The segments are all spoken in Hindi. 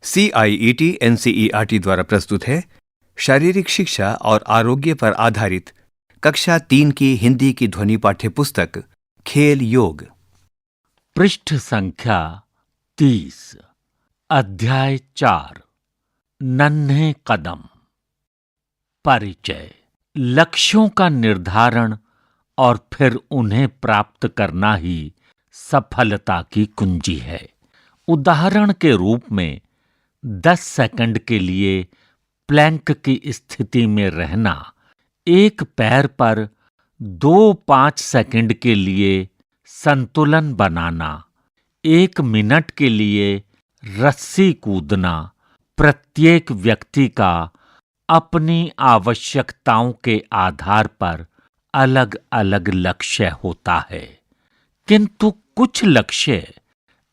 CIET NCERT द्वारा प्रस्तुत है शारीरिक शिक्षा और आरोग्य पर आधारित कक्षा 3 की हिंदी की ध्वनि पाठ्य पुस्तक खेल योग। पृष्ठ संख्या 30। अध्याय 4। नन्हे कदम। परिचय। लक्ष्यों का निर्धारण और फिर उन्हें प्राप्त करना ही सफलता की कुंजी है। उदाहरण के रूप में 10 सेकंड के लिए प्लैंक की स्थिति में रहना, एक पैर पर 2-5 सेकंड के लिए संतुलन बनाना, 1 मिनट के लिए रस्सी कूदना, प्रत्येक व्यक्ति का अपनी आवश्यकताओं के आधार पर अलग-अलग लक्ष्य होता है, किंतु कुछ लक्ष्य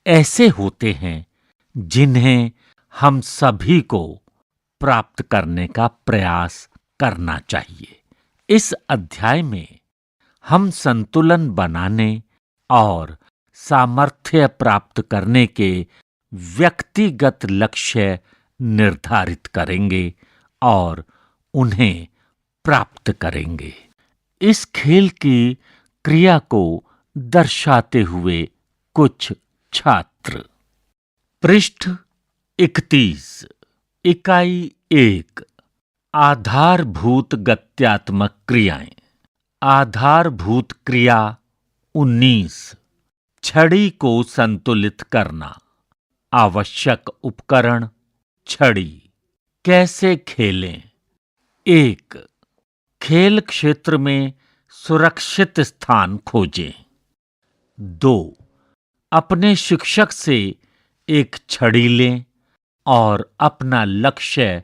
ऐसे होते हैं जिन्हें हम सभी को प्राप्त करने का प्रयास करना चाहिए। इस अध्याय में हम संतुलन बनाने और सामर्थ्य प्राप्त करने के व्यक्तिगत लक्ष्य निर्धारित करेंगे और उन्हें प्राप्त करेंगे। इस खेल की क्रिया को दर्शाते हुए कुछ छात्र। पृष्ठ 31। इकाई 1। आधारभूत गत्यात्मक क्रियाएं। आधारभूत क्रिया 19। छड़ी को संतुलित करना। आवश्यक उपकरण छड़ी। कैसे खेलें। 1। खेल क्षेत्र में सुरक्षित स्थान खोजें। 2। अपने शिक्षक से एक छड़ी लें और अपना लक्ष्य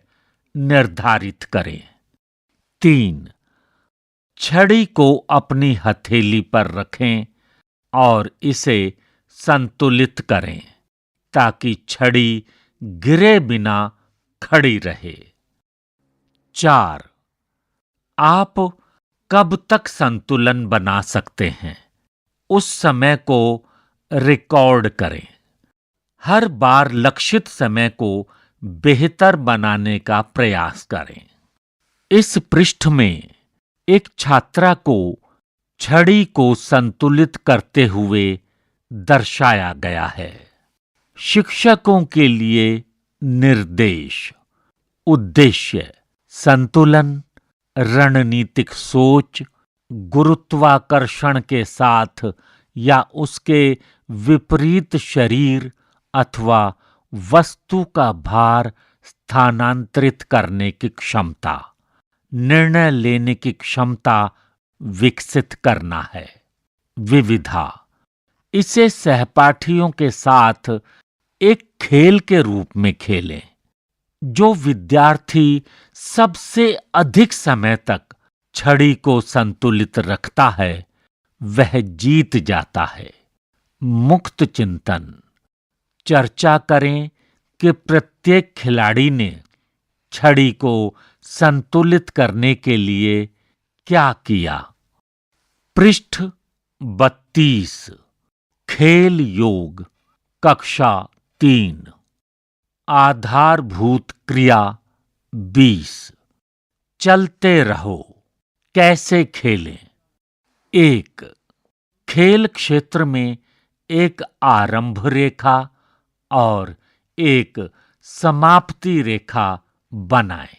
निर्धारित करें। 3। छड़ी को अपनी हथेली पर रखें और इसे संतुलित करें ताकि छड़ी गिरे बिना खड़ी रहे। 4। आप कब तक संतुलन बना सकते हैं, उस समय को रिकॉर्ड करें। हर बार लक्षित समय को बेहतर बनाने का प्रयास करें। इस पृष्ठ में एक छात्रा को छड़ी को संतुलित करते हुए दर्शाया गया है। शिक्षकों के लिए निर्देश। उद्देश्य: संतुलन, रणनीतिक सोच, गुरुत्वाकर्षण के साथ या उसके विपरीत शरीर अथवा वस्तु का भार स्थानांतरित करने की क्षमता, निर्णय लेने की क्षमता विकसित करना है। विविधा: इसे सहपाठियों के साथ एक खेल के रूप में खेलें। जो विद्यार्थी सबसे अधिक समय तक छड़ी को संतुलित रखता है वह जीत जाता है। मुक्त चिंतन: चर्चा करें कि प्रत्येक खिलाड़ी ने छड़ी को संतुलित करने के लिए क्या किया। पृष्ठ 32। खेल योग कक्षा 3। आधारभूत क्रिया 20। चलते रहो। कैसे खेलें। 1। खेल क्षेत्र में एक आरंभ रेखा और एक समाप्ति रेखा बनाएं।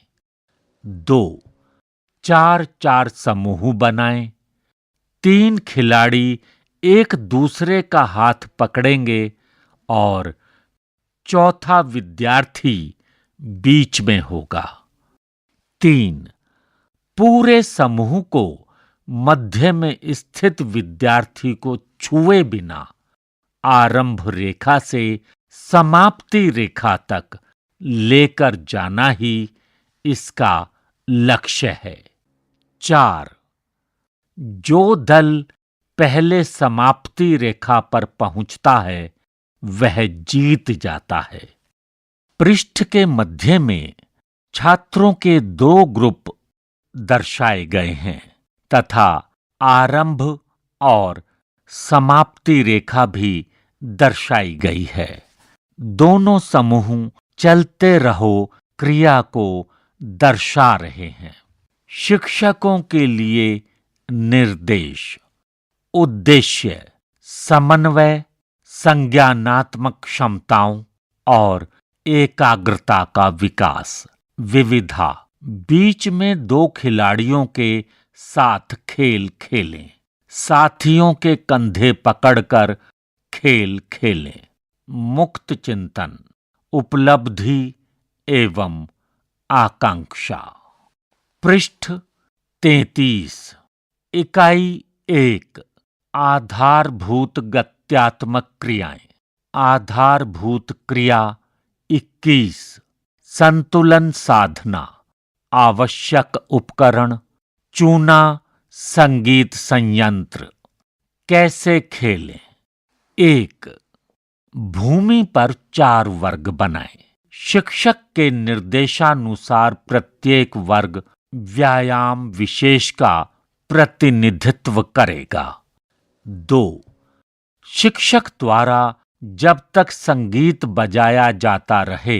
2। 4-4 समूह बनाएं। 3 खिलाड़ी एक दूसरे का हाथ पकड़ेंगे और चौथा विद्यार्थी बीच में होगा। 3। पूरे समूह को मध्य में स्थित विद्यार्थी को छुए बिना आरंभ रेखा से समाप्ति रेखा तक लेकर जाना ही इसका लक्ष्य है। 4। जो दल पहले समाप्ति रेखा पर पहुंचता है वह जीत जाता है। पृष्ठ के मध्य में छात्रों के 2 ग्रुप दर्शाए गए हैं तथा आरंभ और समाप्ति रेखा भी दर्शाई गई है। दोनों समूह चलते रहो क्रिया को दर्शा रहे हैं। शिक्षकों के लिए निर्देश। उद्देश्य समन्वय, संज्ञानात्मक क्षमताओं और एकाग्रता का विकास। विविधा बीच में दो खिलाड़ियों के साथ खेल खेलें। साथियों के कंधे पकड़कर खेल खेलें। मुक्त चिंतन, उपलब्धि एवं आकांक्षा। पृष्ठ 33। इकाई 1 आधारभूत गत्यात्मक क्रियाएं। आधारभूत क्रिया 21 संतुलन साधना। आवश्यक उपकरण चूना संगीत संयंत्र। कैसे खेलें। 1 भूमि पर 4 वर्ग बनाएं। शिक्षक के निर्देशानुसार प्रत्येक वर्ग व्यायाम विशेष का प्रतिनिधित्व करेगा। 2 शिक्षक द्वारा जब तक संगीत बजाया जाता रहे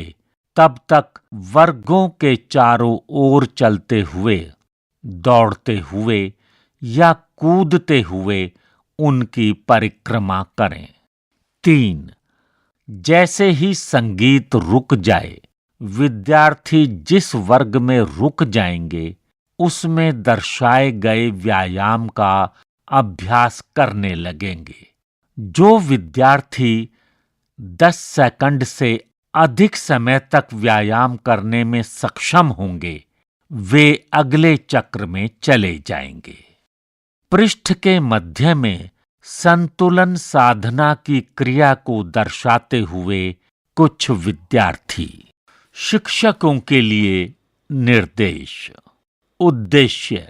तब तक वर्गों के चारों ओर चलते हुए, दौड़ते हुए या कूदते हुए उनकी परिक्रमा करें। 3 जैसे ही संगीत रुक जाए, विद्यार्थी जिस वर्ग में रुक जाएंगे उसमें दर्शाए गए व्यायाम का अभ्यास करने लगेंगे। जो विद्यार्थी 10 सेकंड से अधिक समय तक व्यायाम करने में सक्षम होंगे, वे अगले चक्र में चले जाएंगे। पृष्ठ के मध्य में संतुलन साधना की क्रिया को दर्शाते हुए कुछ विद्यार्थी। शिक्षकों के लिए निर्देश। उद्देश्य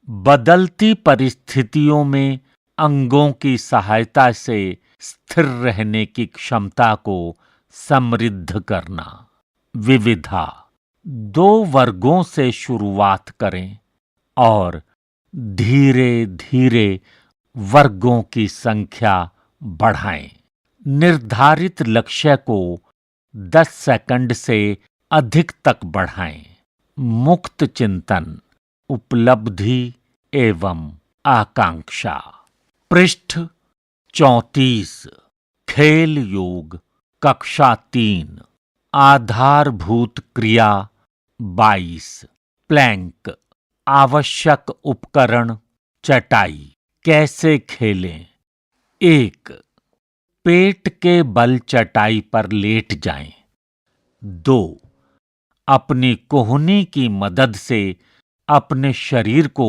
बदलती परिस्थितियों में अंगों की सहायता से स्थिर रहने की क्षमता को समृद्ध करना। विविधा 2 वर्गों से शुरुआत करें और धीरे धीरे वर्गों की संख्या बढ़ाएं। निर्धारित लक्ष्य को 10 सेकंड से अधिक तक बढ़ाएं। मुक्त चिंतन, उपलब्धि एवं आकांक्षा। पृष्ठ 34 खेल योग कक्षा 3 आधारभूत क्रिया 22 प्लैंक। आवश्यक उपकरण चटाई। कैसे खेलें। 1 पेट के बल चटाई पर लेट जाएं। 2 अपनी कोहनी की मदद से अपने शरीर को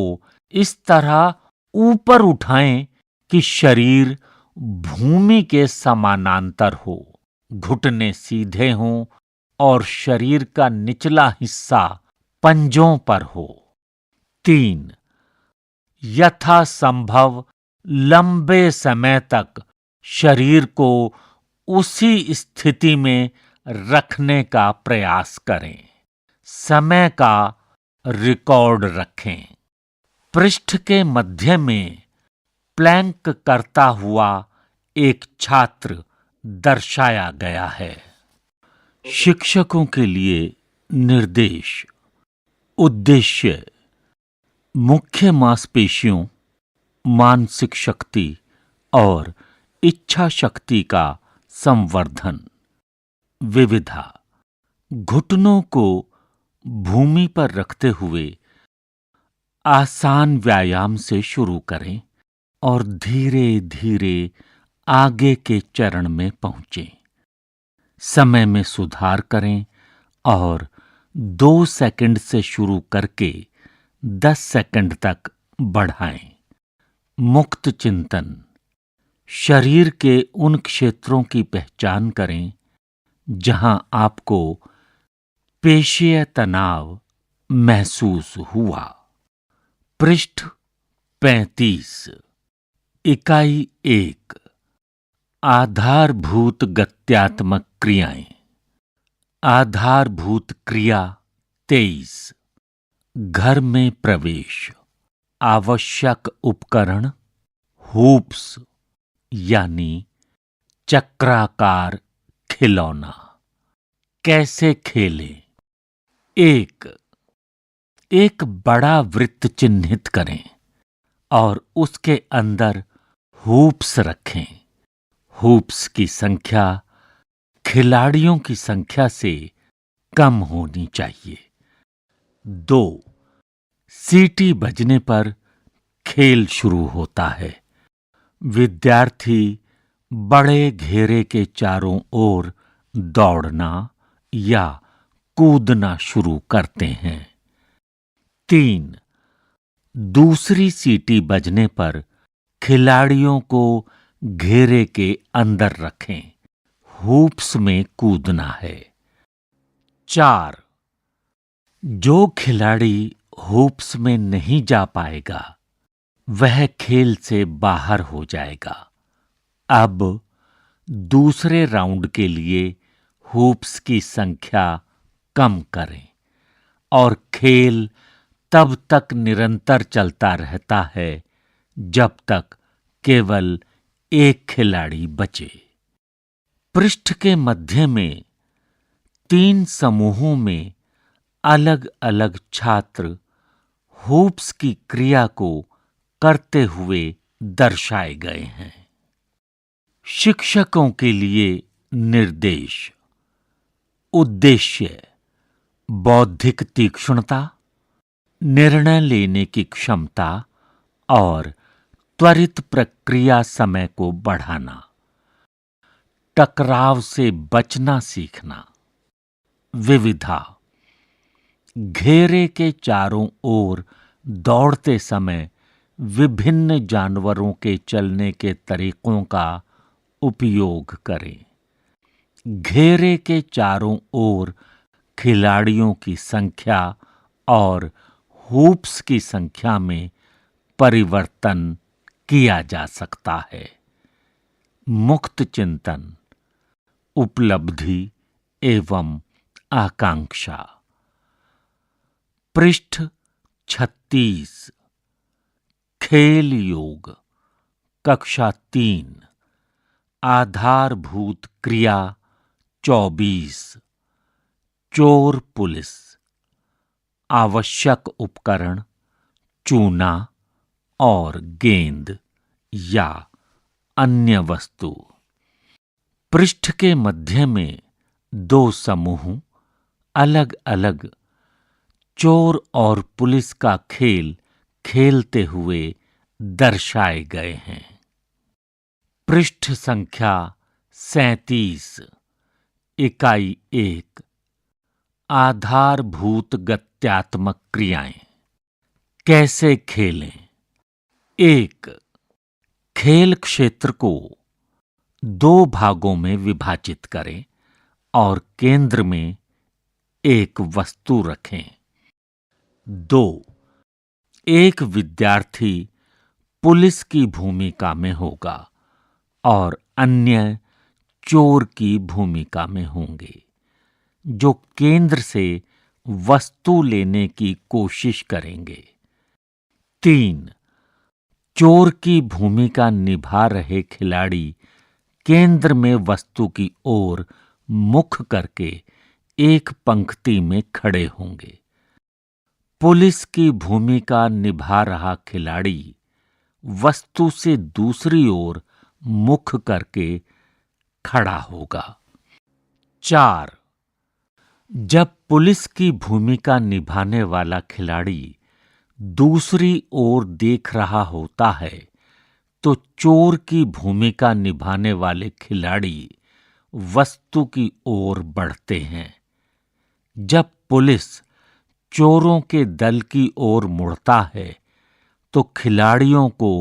इस तरह ऊपर उठाएं कि शरीर भूमि के समानांतर हो, घुटने सीधे हों और शरीर का निचला हिस्सा पंजों पर हो। 3 यथासंभव लंबे समय तक शरीर को उसी स्थिति में रखने का प्रयास करें। समय का रिकॉर्ड रखें। पृष्ठ के मध्य में प्लैंक करता हुआ एक छात्र दर्शाया गया है। शिक्षकों के लिए निर्देश। उद्देश्य मुख्य मांसपेशियों, मानसिक शक्ति और इच्छा शक्ति का संवर्धन। विविधा घुटनों को भूमि पर रखते हुए आसान व्यायाम से शुरू करें और धीरे धीरे आगे के चरण में पहुंचें। समय में सुधार करें और 2 सेकंड से शुरू करके 10 सेकंड तक बढ़ाएं। मुक्त चिंतन शरीर के उन क्षेत्रों की पहचान करें जहां आपको पेशीय तनाव महसूस हुआ। पृष्ठ 35 इकाई 1 आधारभूत गत्यात्मक क्रियाएं। आधारभूत क्रिया 23 घर में प्रवेश। आवश्यक उपकरण हूप्स यानी चक्राकार खिलौना। कैसे खेलें? एक बड़ा वृत्त चिन्हित करें और उसके अंदर हूप्स रखें। हूप्स की संख्या खिलाड़ियों की संख्या से कम होनी चाहिए। 2. सीटी बजने पर खेल शुरू होता है। विद्यार्थी बड़े घेरे के चारों ओर दौड़ना या कूदना शुरू करते हैं। 3. दूसरी सीटी बजने पर खिलाड़ियों को घेरे के अंदर रखें। हूप्स में कूदना है। 4. जो खिलाड़ी हूप्स में नहीं जा पाएगा वह खेल से बाहर हो जाएगा। अब दूसरे राउंड के लिए हूप्स की संख्या कम करें और खेल तब तक निरंतर चलता रहता है जब तक केवल एक खिलाड़ी बचे। पृष्ठ के मध्य में 3 समूहों में अलग-अलग छात्र हूप्स की क्रिया को करते हुए दर्शाए गए हैं। शिक्षकों के लिए निर्देश। उद्देश्य: बौद्धिक तीक्ष्णता, निर्णय लेने की क्षमता और त्वरित प्रक्रिया समय को बढ़ाना। टकराव से बचना सीखना। विविधा: घेरे के चारों ओर दौड़ते समय विभिन्न जानवरों के चलने के तरीकों का उपयोग करें। घेरे के चारों ओर खिलाड़ियों की संख्या और हूप्स की संख्या में परिवर्तन किया जा सकता है। मुक्त चिंतन, उपलब्धि एवं आकांक्षा। पृष्ठ 36। खेल योग, कक्षा 3। आधारभूत क्रिया 24। चोर पुलिस। आवश्यक उपकरण चूना और गेंद या अन्य वस्तु। पृष्ठ के मध्य में 2 समूह अलग-अलग चोर और पुलिस का खेल खेलते हुए दर्शाए गए हैं। पृष्ठ संख्या 37। इकाई 1। आधारभूत गत्यात्मक क्रियाएं। कैसे खेलें? 1. खेल क्षेत्र को 2 भागों में विभाजित करें और केंद्र में एक वस्तु रखें। 2. एक विद्यार्थी पुलिस की भूमिका में होगा और अन्य चोर की भूमिका में होंगे, जो केंद्र से वस्तु लेने की कोशिश करेंगे। 3. चोर की भूमिका निभा रहे खिलाड़ी केंद्र में वस्तु की ओर मुख करके एक पंक्ति में खड़े होंगे। पुलिस की भूमिका निभा रहा खिलाड़ी वस्तु से दूसरी ओर मुख करके खड़ा होगा। 4. जब पुलिस की भूमिका निभाने वाला खिलाड़ी दूसरी ओर देख रहा होता है तो चोर की भूमिका निभाने वाले खिलाड़ी वस्तु की ओर बढ़ते हैं। जब पुलिस चोरों के दल की ओर मुड़ता है तो खिलाड़ियों को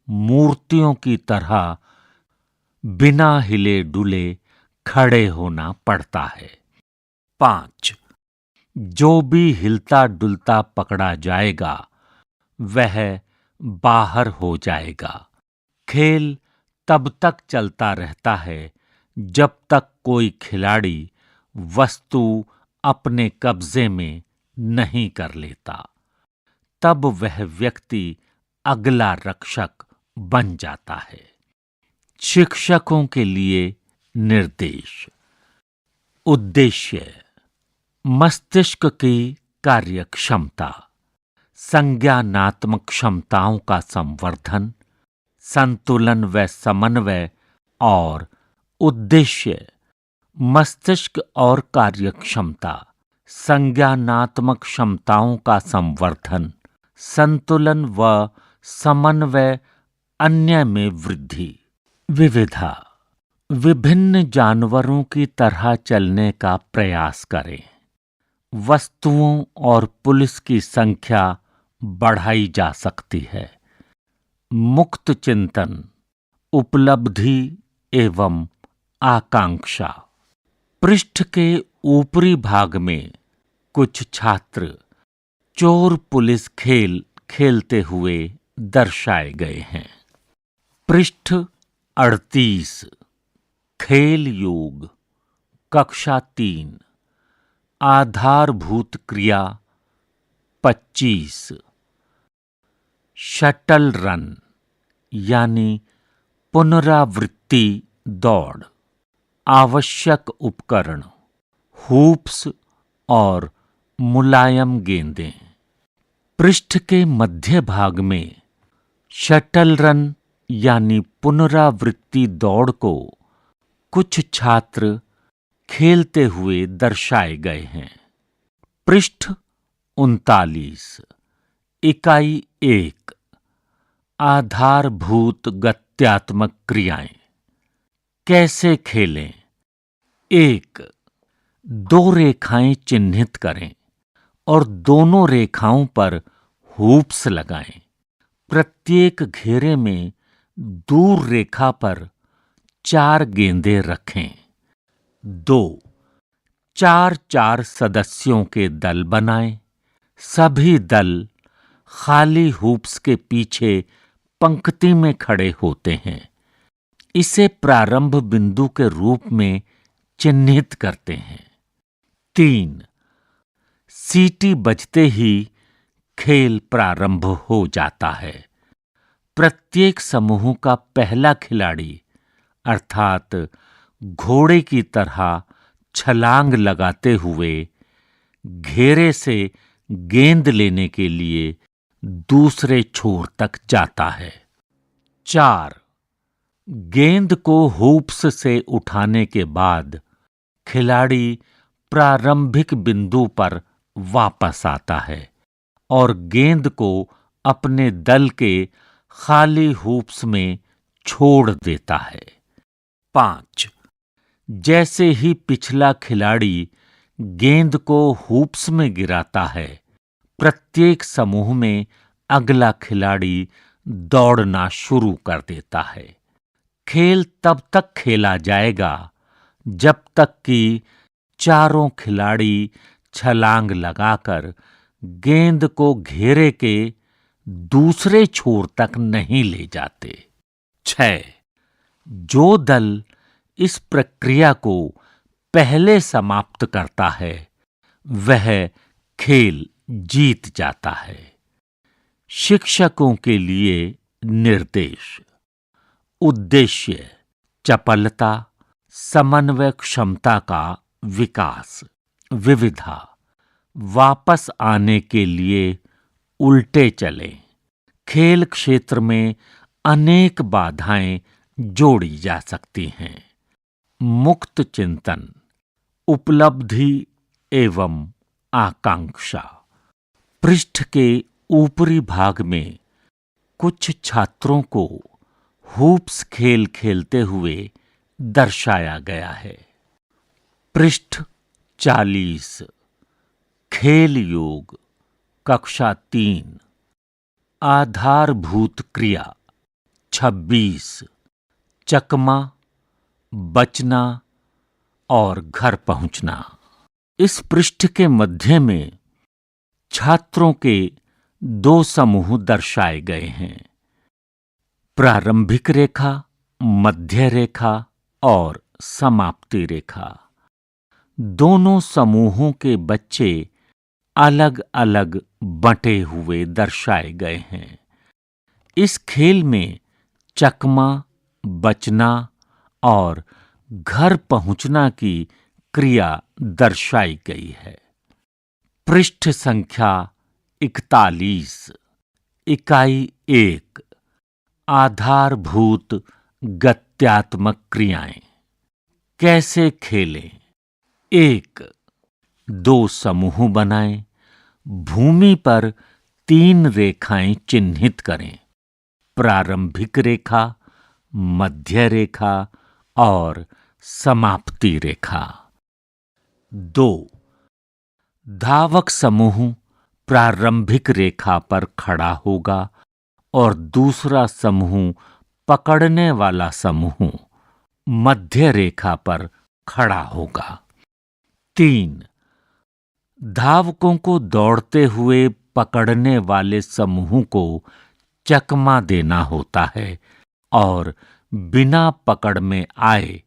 मूर्तियों की तरह बिना हिले डुले खड़े होना पड़ता है। 5. जो भी हिलता डुलता पकड़ा जाएगा वह बाहर हो जाएगा। खेल तब तक चलता रहता है जब तक कोई खिलाड़ी वस्तु अपने कब्जे में नहीं कर लेता। तब वह व्यक्ति अगला रक्षक बन जाता है। शिक्षकों के लिए निर्देश। उद्देश्य मस्तिष्क की कार्यक्षमता, संज्ञानात्मक क्षमताओं का संवर्धन, संतुलन व समन्वय। और उद्देश्य मस्तिष्क और कार्यक्षमता, संज्ञानात्मक क्षमताओं का संवर्धन, संतुलन व समन्वय, अन्य में वृद्धि। विविधा, विभिन्न जानवरों की तरह चलने का प्रयास करें। वस्तुओं और पुलिस की संख्या बढ़ाई जा सकती है। मुक्त चिंतन, उपलब्धि एवं आकांक्षा। पृष्ठ के ऊपरी भाग में कुछ छात्र चोर पुलिस खेल खेलते हुए दर्शाए गए हैं। पृष्ठ 38, खेल योग, कक्षा 3, आधारभूत क्रिया 25। शटल रन यानी पुनरावृत्ति दौड़। आवश्यक उपकरण, हूप्स और मुलायम गेंदें। पृष्ठ के मध्य भाग में शटल रन यानी पुनरावृत्ति दौड़ को कुछ छात्र खेलते हुए दर्शाए गए हैं। पृष्ठ 39, इकाई 1, आधारभूत गत्यात्मक क्रियाएं। कैसे खेलें? 1. 2 रेखाएं चिन्हित करें और दोनों रेखाओं पर हूप्स लगाएं। प्रत्येक घेरे में दूर रेखा पर 4 गेंदें रखें। 2. 4-4 सदस्यों के दल बनाएं। सभी दल खाली हूप्स के पीछे पंक्ति में खड़े होते हैं। इसे प्रारंभ बिंदु के रूप में चिन्हित करते हैं। 3. सीटी बजते ही खेल प्रारंभ हो जाता है। प्रत्येक समूह का पहला खिलाड़ी अर्थात घोड़े की तरह छलांग लगाते हुए घेरे से गेंद लेने के लिए दूसरे छोर तक जाता है। 4. गेंद को हूप्स से उठाने के बाद खिलाड़ी प्रारंभिक बिंदु पर वापस आता है और गेंद को अपने दल के खाली हूप्स में छोड़ देता है। 5. जैसे ही पिछला खिलाड़ी गेंद को हूप्स में गिराता है, प्रत्येक समूह में अगला खिलाड़ी दौड़ना शुरू कर देता है। खेल तब तक खेला जाएगा जब तक कि चारों खिलाड़ी छलांग लगाकर गेंद को घेरे के दूसरे छोर तक नहीं ले जाते। 6. जो दल इस प्रक्रिया को पहले समाप्त करता है वह खेल जीत जाता है। शिक्षकों के लिए निर्देश। उद्देश्य चपलता, समन्वय क्षमता का विकास। विविधा, वापस आने के लिए उल्टे चलें। खेल क्षेत्र में अनेक बाधाएं जोड़ी जा सकती हैं। मुक्त चिंतन, उपलब्धि एवं आकांक्षा। पृष्ठ के ऊपरी भाग में कुछ छात्रों को हूप्स खेल खेलते हुए दर्शाया गया है। पृष्ठ 40, खेल योग, कक्षा 3, आधारभूत क्रिया 26, चकमा, बचना और घर पहुंचना। इस पृष्ठ के मध्य में छात्रों के 2 समूह दर्शाए गए हैं। प्रारंभिक रेखा, मध्य रेखा और समाप्ति रेखा। दोनों समूहों के बच्चे अलग अलग बंटे हुए दर्शाए गए हैं। इस खेल में चकमा, बचना और घर पहुंचना की क्रिया दर्शाई गई है। पृष्ठ संख्या 41, इकाई 1, आधारभूत गत्यात्मक क्रियाएं। कैसे खेलें? 1. 2 समूह बनाएं। भूमि पर 3 रेखाएं चिन्हित करें। प्रारंभिक रेखा, मध्य रेखा और समाप्ति रेखा। 2. धावक समूह प्रारंभिक रेखा पर खड़ा होगा और दूसरा समूह पकड़ने वाला समूह मध्य रेखा पर खड़ा होगा। 3. धावकों को दौड़ते हुए पकड़ने वाले समूह को चकमा देना होता है और बिना पकड़ में आए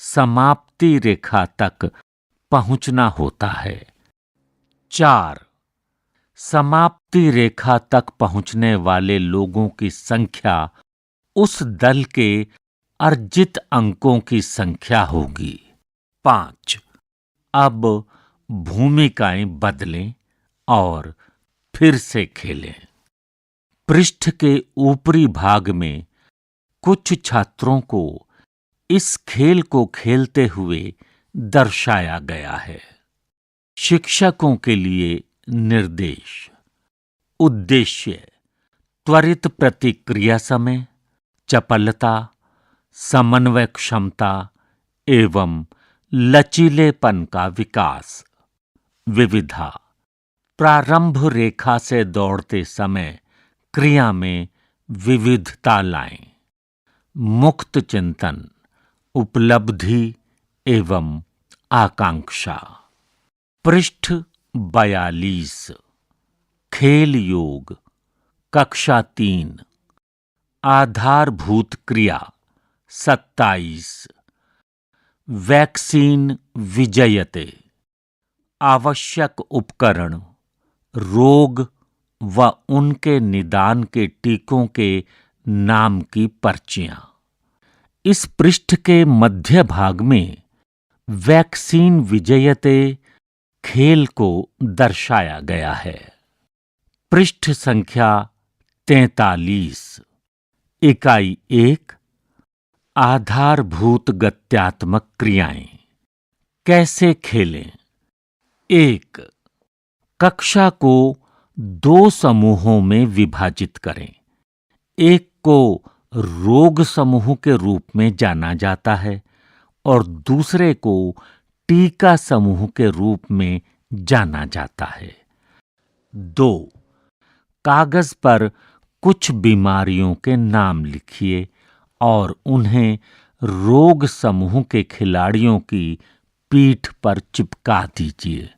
समाप्ति रेखा तक पहुंचना होता है। 4. समाप्ति रेखा तक पहुंचने वाले लोगों की संख्या उस दल के अर्जित अंकों की संख्या होगी। 5. अब भूमिकाएं बदलें और फिर से खेलें। पृष्ठ के ऊपरी भाग में कुछ छात्रों को इस खेल को खेलते हुए दर्शाया गया है। शिक्षकों के लिए निर्देश। उद्देश्य: त्वरित प्रतिक्रिया समय, चपलता, समन्वय क्षमता एवं लचीलेपन का विकास। विविधा: प्रारंभ रेखा से दौड़ते समय क्रिया में विविधता लाएं। मुक्त चिंतन, उपलब्धि एवं आकांक्षा। पृष्ठ 42, खेल योग, कक्षा 3, आधारभूत क्रिया 27, वैक्सीन विजयते। आवश्यक उपकरण, रोग व उनके निदान के टीकों के नाम की पर्चियां। इस पृष्ठ के मध्य भाग में वैक्सीन विजयते खेल को दर्शाया गया है। पृष्ठ संख्या 43, इकाई 1, आधारभूत गत्यात्मक क्रियाएं। कैसे खेलें? 1. कक्षा को 2 समूहों में विभाजित करें। एक को रोग समूह के रूप में जाना जाता है और दूसरे को टीका समूह के रूप में जाना जाता है। 2. कागज पर कुछ बीमारियों के नाम लिखिए और उन्हें रोग समूह के खिलाड़ियों की पीठ पर चिपका दीजिए।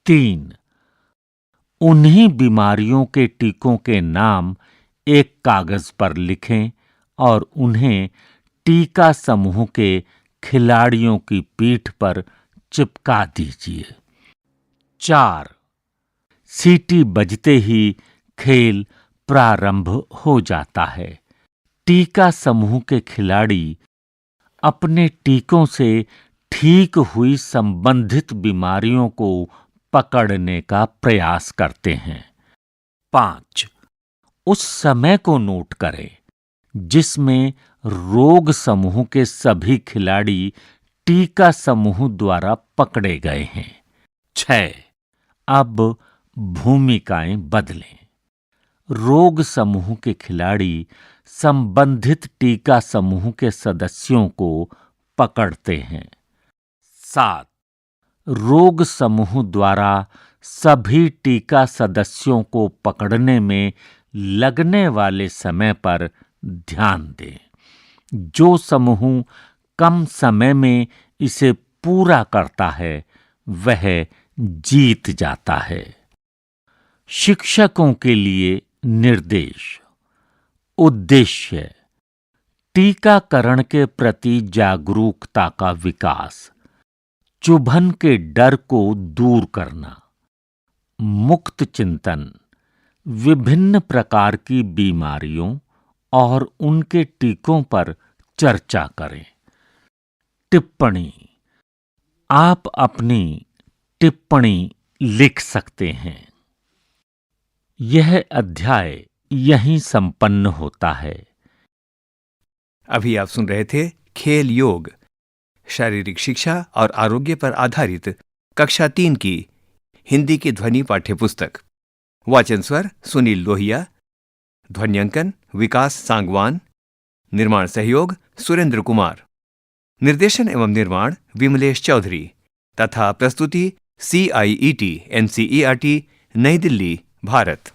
3. उन्हीं बीमारियों के टीकों के नाम एक कागज पर लिखें और उन्हें टीका समूह के खिलाड़ियों की पीठ पर चिपका दीजिए। 4. सीटी बजते ही खेल प्रारंभ हो जाता है। टीका समूह के खिलाड़ी अपने टीकों से ठीक हुई संबंधित बीमारियों को पकड़ने का प्रयास करते हैं। 5. उस समय को नोट करें जिसमें रोग समूह के सभी खिलाड़ी टीका समूह द्वारा पकड़े गए हैं। 6. अब भूमिकाएं बदलें। रोग समूह के खिलाड़ी संबंधित टीका समूह के सदस्यों को पकड़ते हैं। 7. रोग समूह द्वारा सभी टीका सदस्यों को पकड़ने में लगने वाले समय पर ध्यान दें। जो समूह कम समय में इसे पूरा करता है वह जीत जाता है। शिक्षकों के लिए निर्देश। उद्देश्य: टीकाकरण के प्रति जागरूकता का विकास, चुभन के डर को दूर करना। मुक्त चिंतन: विभिन्न प्रकार की बीमारियों और उनके टीकों पर चर्चा करें। टिप्पणी: आप अपनी टिप्पणी लिख सकते हैं। यह अध्याय यहीं संपन्न होता है। अभी आप सुन रहे थे खेल योग, शारीरिक शिक्षा और आरोग्य पर आधारित कक्षा 3 की हिंदी की ध्वनि पाठ्यपुस्तक। वाचन स्वर सुनील लोहिया, ध्वन्यांकन विकास सांगवान, निर्माण सहयोग सुरेंद्र कुमार, निर्देशन एवं निर्माण विमलेश चौधरी तथा प्रस्तुति CIET NCERT नई दिल्ली, भारत।